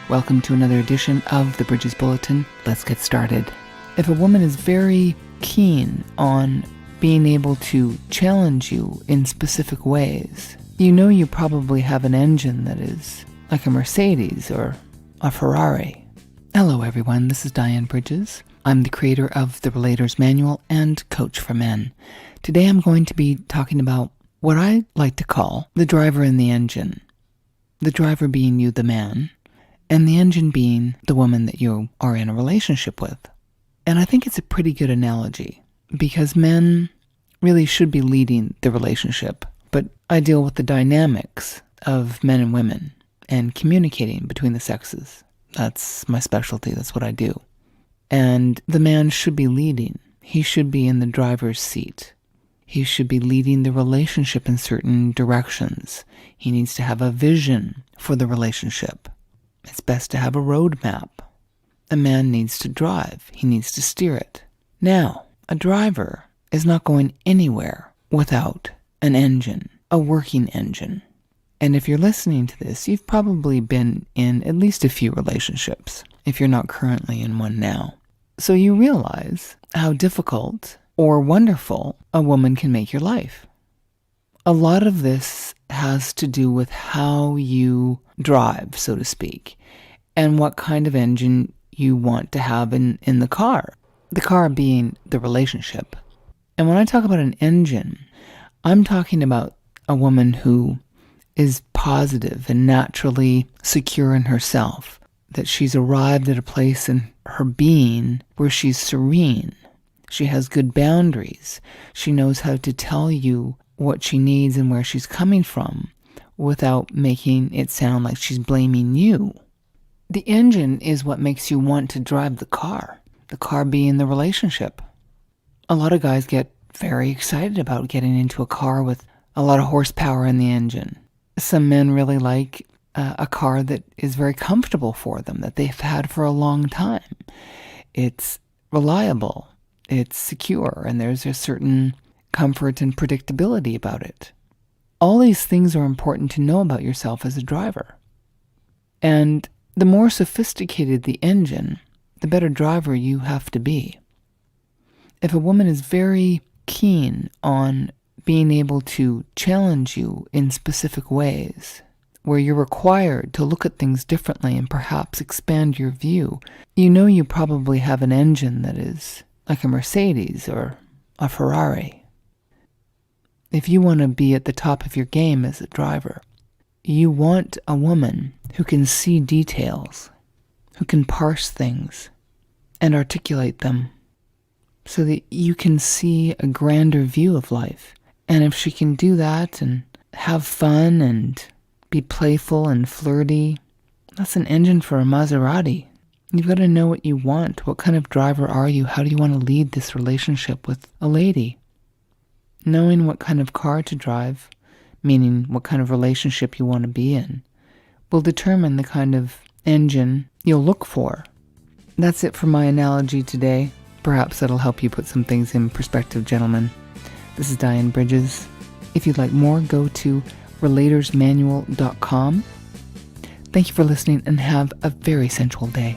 Welcome to another edition of the Bridges Bulletin. Let's get started. If a woman is very keen on being able to challenge you in specific ways, you know you probably have an engine that is like a Mercedes or a Ferrari. Hello everyone, this is Dyann Bridges. I'm the creator of the Relator's Manual and coach for men. Today I'm going to be talking about what I like to call the driver in the engine. The driver being you, the man, and the engine being the woman that you are in a relationship with. And I think it's a pretty good analogy because men really should be leading the relationship, but I deal with the dynamics of men and women and communicating between the sexes. That's my specialty. That's what I do. And the man should be leading. He should be in the driver's seat. He should be leading the relationship in certain directions. He needs to have a vision for the relationship. It's best to have a roadmap. A man needs to drive. He needs to steer it. Now, a driver is not going anywhere without an engine, a working engine. And if you're listening to this, you've probably been in at least a few relationships, if you're not currently in one now. So you realize how difficult or wonderful a woman can make your life. A lot of this has to do with how you drive, so to speak, and what kind of engine you want to have in the car being the relationship. And when I talk about an engine, I'm talking about a woman who is positive and naturally secure in herself, that she's arrived at a place in her being where she's serene. She has good boundaries. She knows how to tell you what she needs and where she's coming from without making it sound like she's blaming you. The engine is what makes you want to drive the car being the relationship. A lot of guys get very excited about getting into a car with a lot of horsepower in the engine. Some men really like a car that is very comfortable for them, that they've had for a long time. It's reliable, it's secure, and there's a certain comfort and predictability about it. All these things are important to know about yourself as a driver. And the more sophisticated the engine, the better driver you have to be. If a woman is very keen on being able to challenge you in specific ways, where you're required to look at things differently and perhaps expand your view, you know you probably have an engine that is like a Mercedes or a Ferrari. If you want to be at the top of your game as a driver, you want a woman who can see details, who can parse things and articulate them so that you can see a grander view of life. And if she can do that and have fun and be playful and flirty, that's an engine for a Maserati. You've got to know what you want. What kind of driver are you? How do you want to lead this relationship with a lady? Knowing what kind of car to drive, meaning what kind of relationship you want to be in, will determine the kind of engine you'll look for. That's it for my analogy today. Perhaps that'll help you put some things in perspective, gentlemen. This is Dyann Bridges. If you'd like more, go to relatorsmanual.com. Thank you for listening and have a very sensual day.